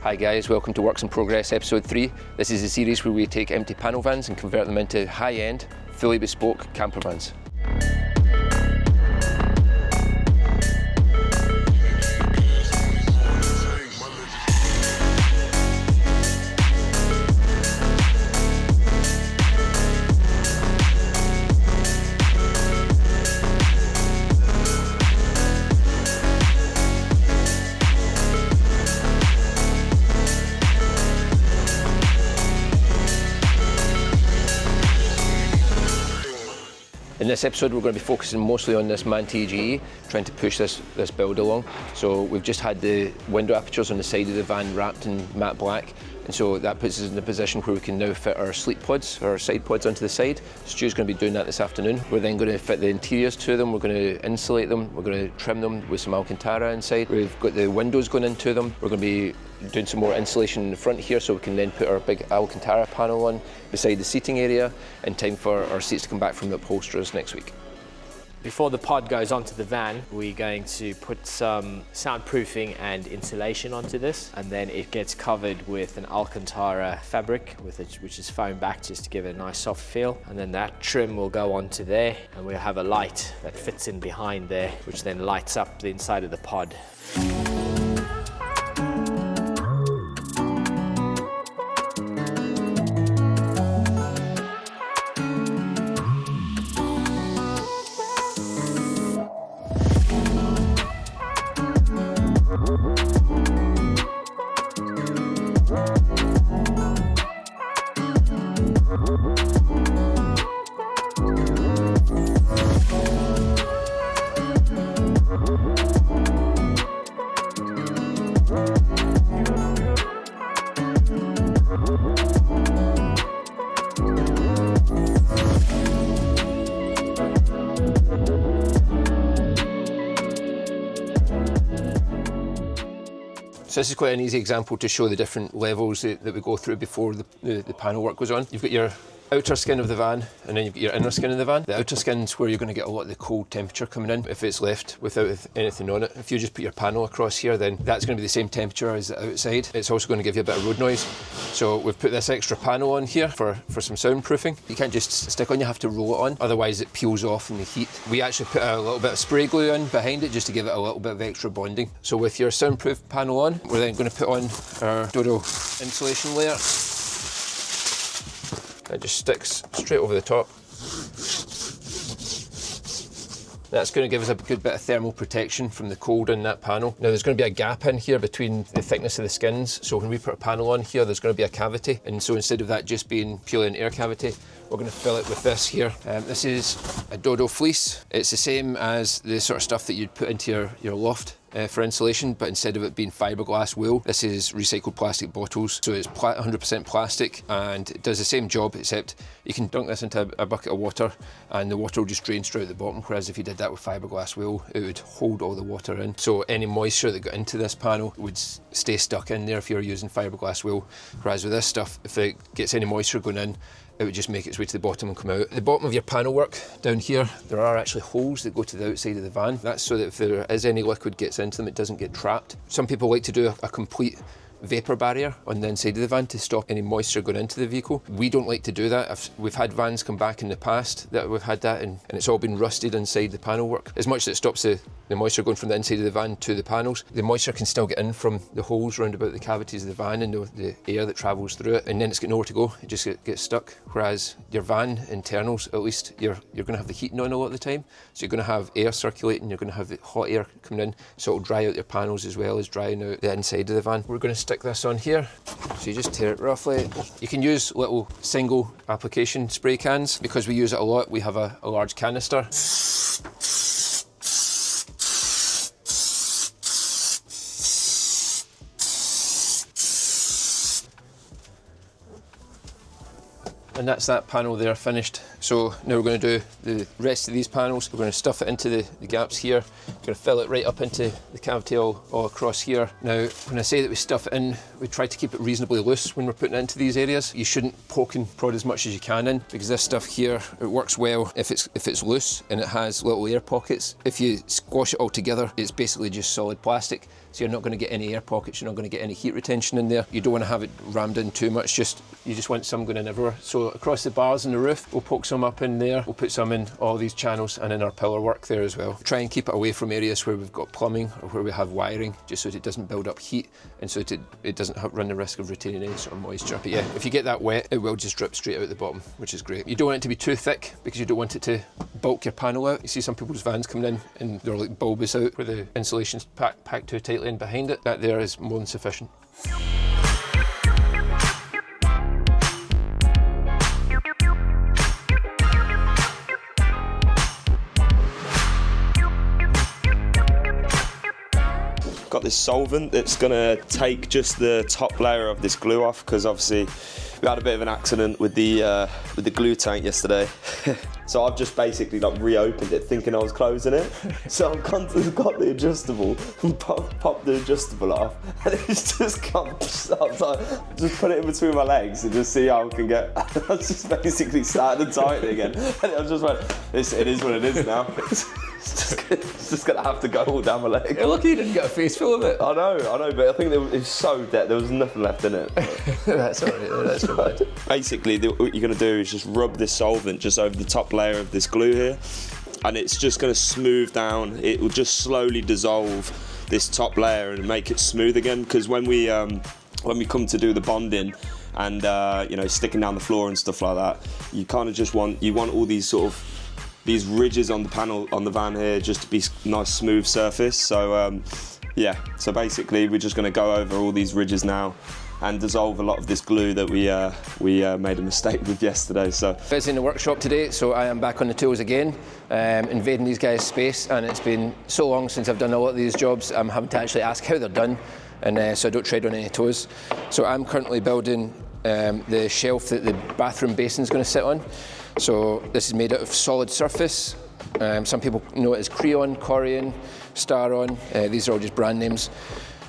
Hi guys, welcome to Works in Progress episode 3. This is a series where we take empty panel vans and convert them into high-end, fully bespoke camper vans. In this episode we're going to be focusing mostly on this MAN TGE, trying to push this build along. So we've just had the window apertures on the side of the van wrapped in matte black, and so that puts us in a position where we can now fit our sleep pods, or our side pods, onto the side. Stu's going to be doing that this afternoon. We're then going to fit the interiors to them, we're going to insulate them, we're going to trim them with some Alcantara inside. We've got the windows going into them. We're going to be doing some more insulation in the front here so we can then put our big Alcantara panel on beside the seating area in time for our seats to come back from the upholsterers next week. Before the pod goes onto the van, we're going to put some soundproofing and insulation onto this, and then it gets covered with an Alcantara fabric which is foam back, just to give it a nice soft feel. And then that trim will go onto there, and we'll have a light that fits in behind there, which then lights up the inside of the pod. So this is quite an easy example to show the different levels that we go through before the panel work goes on. You've got your outer skin of the van, and then you've got your inner skin of the van. The outer skin's where you're going to get a lot of the cold temperature coming in if it's left without anything on it. If you just put your panel across here, then that's going to be the same temperature as the outside. It's also going to give you a bit of road noise. So we've put this extra panel on here for some soundproofing. You can't just stick on, you have to roll it on, otherwise it peels off in the heat. We actually put a little bit of spray glue in behind it just to give it a little bit of extra bonding. So with your soundproof panel on, we're then going to put on our Dodo insulation layer. It just sticks straight over the top. That's going to give us a good bit of thermal protection from the cold in that panel. Now there's going to be a gap in here between the thickness of the skins, so when we put a panel on here there's going to be a cavity, and so instead of that just being purely an air cavity, we're going to fill it with this here. This is a Dodo fleece. It's the same as the sort of stuff that you'd put into your loft for insulation, but instead of it being fiberglass wool, this is recycled plastic bottles. So it's 100% plastic, and it does the same job, except you can dunk this into a bucket of water and the water will just drain straight out the bottom, whereas if you did that with fiberglass wool, it would hold all the water in. So any moisture that got into this panel would stay stuck in there if you're using fiberglass wool, whereas with this stuff, if it gets any moisture going in, it would just make its way to the bottom and come out. At the bottom of your panel work, down here, there are actually holes that go to the outside of the van. That's so that if there is any liquid gets into them, it doesn't get trapped. Some people like to do a complete vapour barrier on the inside of the van to stop any moisture going into the vehicle. We don't like to do that. We've had vans come back in the past that we've had that, and it's all been rusted inside the panel work. As much as it stops the moisture going from the inside of the van to the panels, the moisture can still get in from the holes round about the cavities of the van and the air that travels through it, and then it's got nowhere to go. It just gets stuck. Whereas your van internals, at least, you're going to have the heating on a lot of the time, so you're going to have air circulating, you're going to have the hot air coming in, so it'll dry out your panels as well as drying out the inside of the van. We're going to stick this on here, so you just tear it roughly. You can use little single application spray cans. Because we use it a lot, we have a large canister. And that's that panel there finished. So now we're going to do the rest of these panels. We're going to stuff it into the gaps here. We're going to fill it right up into the cavity all across here. Now, when I say that we stuff it in, we try to keep it reasonably loose when we're putting it into these areas. You shouldn't poke and prod as much as you can in, because this stuff here, it works well if it's loose and it has little air pockets. If you squash it all together, it's basically just solid plastic. so you're not going to get any air pockets, you're not going to get any heat retention in there. You don't want to have it rammed in too much, you just want some going in everywhere. So across the bars and the roof, we'll poke some up in there, we'll put some in all these channels and in our pillar work there as well. Try and keep it away from areas where we've got plumbing or where we have wiring, just so that it doesn't build up heat and so that it doesn't run the risk of retaining any sort of moisture. But yeah, if you get that wet, it will just drip straight out the bottom, which is great. You don't want it to be too thick because you don't want it to bulk your panel out. You see some people's vans coming in and they're like bulbous out where the insulation's packed too tightly in behind it. That there is more than sufficient. Got this solvent that's gonna take just the top layer of this glue off, because obviously we had a bit of an accident with the glue tank yesterday. So I've just basically like reopened it thinking I was closing it. So I've got the adjustable and popped the adjustable off, and it's just come. I was like, just put it in between my legs and just see how I can get. I was just basically starting to tighten again, and I just went, it is what it is now. It's just gonna have to go all down my leg. Yeah, lucky you didn't get a face full of it. I know, but I think it was so dead, there was nothing left in it. That's alright, that's not bad. Basically, what you're gonna do is just rub this solvent just over the top layer of this glue here, and it's just gonna smooth down. It will just slowly dissolve this top layer and make it smooth again, because when we come to do the bonding and you know, sticking down the floor and stuff like that, you kind of just want all these sort of these ridges on the panel on the van here just to be nice smooth surface. So yeah, so basically we're just going to go over all these ridges now and dissolve a lot of this glue that we made a mistake with yesterday. So busy in the workshop today, so I am back on the tools again, invading these guys' space, and it's been so long since I've done a lot of these jobs, I'm having to actually ask how they're done, and so I don't tread on any toes. So I'm currently building the shelf that the bathroom basin is going to sit on. So this is made out of solid surface. Some people know it as Creon, Corian, Staron. These are all just brand names.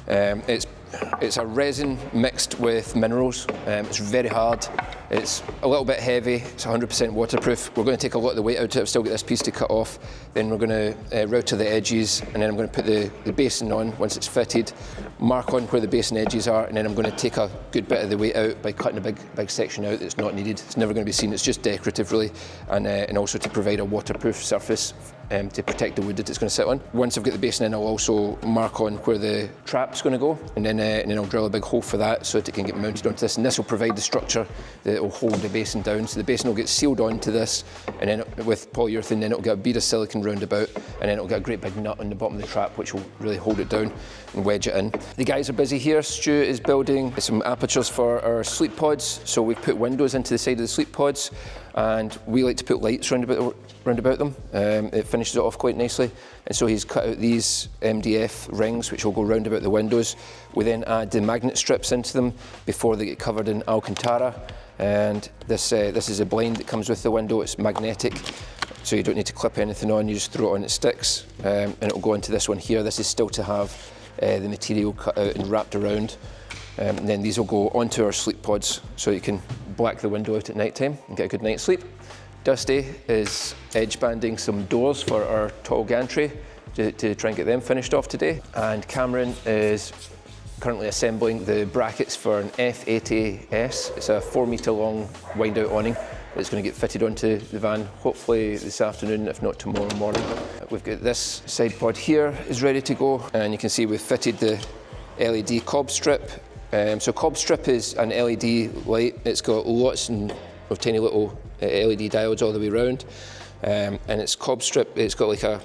It's a resin mixed with minerals. It's very hard. It's a little bit heavy. It's 100% waterproof. We're going to take a lot of the weight out of it. I've still got this piece to cut off. Then we're going to router the edges, and then I'm going to put the basin on once it's fitted, mark on where the basin edges are, and then I'm going to take a good bit of the weight out by cutting a big section out that's not needed. It's never going to be seen. It's just decorative, really, and also to provide a waterproof surface to protect the wood that it's going to sit on. Once I've got the basin in, I'll also mark on where the trap's going to go, and then I'll drill a big hole for that so that it can get mounted onto this, and this will provide the structure that will hold the basin down. So the basin will get sealed onto this, and then with polyurethane, then it'll get a bead of silicone round about, and then it'll get a great big nut on the bottom of the trap which will really hold it down and wedge it in. The guys are busy here. Stu is building some apertures for our sleep pods, so we've put windows into the side of the sleep pods, and we like to put lights round about them. It finishes it off quite nicely, and so he's cut out these MDF rings which will go round about the windows. We then add the magnet strips into them before they get covered in Alcantara, and this is a blind that comes with the window. It's magnetic, so you don't need to clip anything on, you just throw it on, it sticks, and it'll go into this one here. This is still to have the material cut out and wrapped around, and then these will go onto our sleep pods so you can black the window out at night time and get a good night's sleep. Dusty is edge banding some doors for our tall gantry to try and get them finished off today, and Cameron is currently assembling the brackets for an F80S. It's a 4 metre long wind out awning that's going to get fitted onto the van hopefully this afternoon, if not tomorrow morning. We've got this side pod here is ready to go, and you can see we've fitted the LED cob strip. So cob strip is an LED light. It's got lots of tiny little LED diodes all the way around, and it's cob strip. It's got like a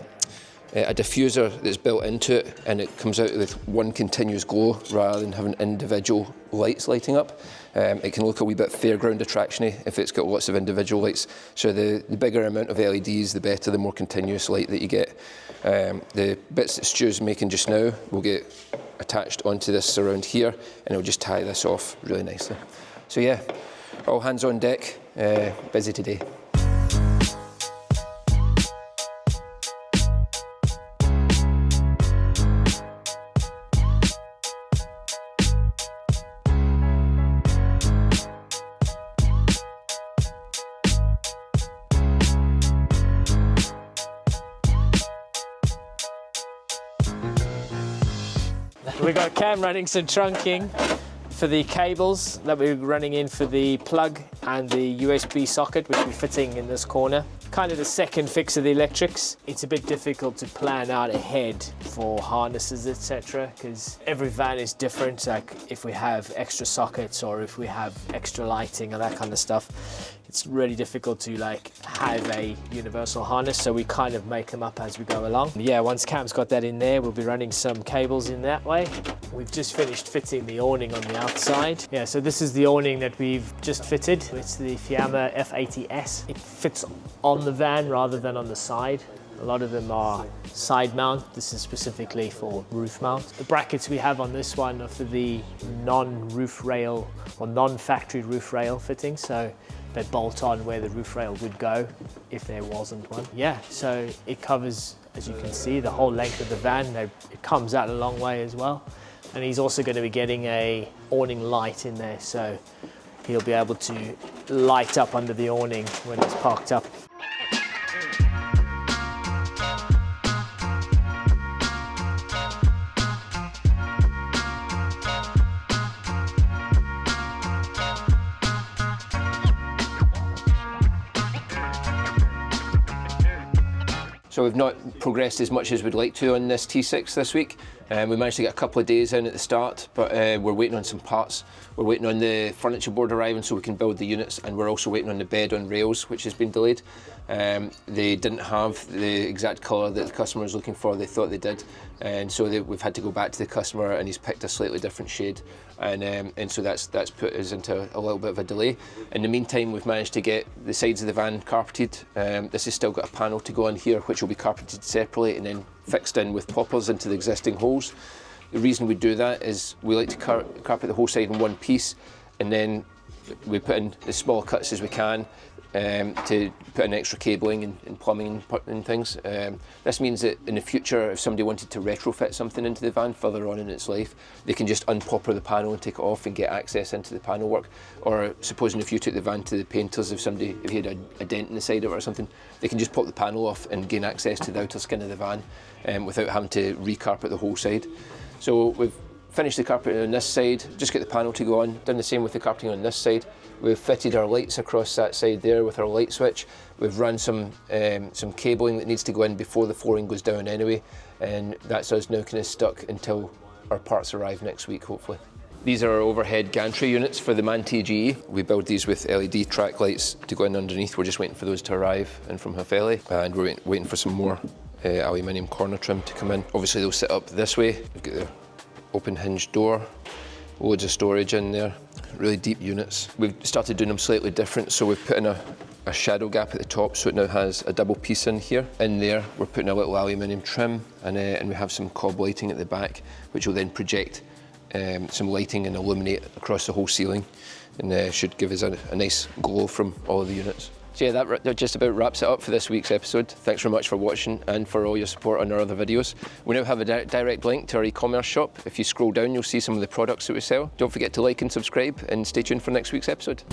diffuser that's built into it, and it comes out with one continuous glow rather than having individual lights lighting up. It can look a wee bit fairground attraction-y if it's got lots of individual lights. So the bigger amount of LEDs, the better, the more continuous light that you get. The bits that Stu's making just now will get attached onto this around here, and it'll just tie this off really nicely. So yeah, all hands on deck, busy today. We got Cam running some trunking for the cables that we're running in for the plug and the USB socket, which we're fitting in this corner. Kind of the second fix of the electrics. It's a bit difficult to plan out ahead for harnesses, etc., because every van is different. Like if we have extra sockets or if we have extra lighting or that kind of stuff, it's really difficult to like have a universal harness, so we kind of make them up as we go along. Yeah, once Cam's got that in there, we'll be running some cables in that way. We've just finished fitting the awning on the outside. Yeah, so this is the awning that we've just fitted. It's the Fiamma F80S. It fits on the van rather than on the side. A lot of them are side mount. This is specifically for roof mount. The brackets we have on this one are for the non-roof rail or non-factory roof rail fitting, so they bolt on where the roof rail would go if there wasn't one. Yeah, so it covers, as you can see, the whole length of the van. It comes out a long way as well. And he's also going to be getting a awning light in there, so he'll be able to light up under the awning when it's parked up. So we've not progressed as much as we'd like to on this T6 this week. We managed to get a couple of days in at the start, but we're waiting on some parts. We're waiting on the furniture board arriving so we can build the units, and we're also waiting on the bed on rails, which has been delayed. They didn't have the exact colour that the customer was looking for. They thought they did, and so we've had to go back to the customer, and he's picked a slightly different shade, and so that's put us into a little bit of a delay. In the meantime, we've managed to get the sides of the van carpeted. This has still got a panel to go on here, which will be carpeted separately and then fixed in with poppers into the existing holes. The reason we do that is we like to carpet the whole side in one piece, and then we put in as small cuts as we can to put in extra cabling and plumbing and things. This means that in the future, if somebody wanted to retrofit something into the van further on in its life, they can just unpopper the panel and take it off and get access into the panel work. Or supposing if you took the van to the painters, if you had a dent in the side of it or something, they can just pop the panel off and gain access to the outer skin of the van without having to recarpet the whole side. So we've finished the carpeting on this side, just get the panel to go on, done the same with the carpeting on this side. We've fitted our lights across that side there with our light switch. We've run some cabling that needs to go in before the flooring goes down anyway, and that's us now kind of stuck until our parts arrive next week, hopefully. These are our overhead gantry units for the MAN TGE. We build these with LED track lights to go in underneath. We're just waiting for those to arrive in from Hafele, and we're waiting for some more aluminium corner trim to come in. Obviously they'll sit up this way. We've got the open hinge door, loads of storage in there, really deep units. We've started doing them slightly different, so we've put in a shadow gap at the top, so it now has a double piece in here. In there, we're putting a little aluminium trim, and we have some cob lighting at the back, which will then project some lighting and illuminate across the whole ceiling, and should give us a nice glow from all of the units. So yeah, that just about wraps it up for this week's episode. Thanks very much for watching and for all your support on our other videos. We now have a direct link to our e-commerce shop. If you scroll down, you'll see some of the products that we sell. Don't forget to like and subscribe, and stay tuned for next week's episode.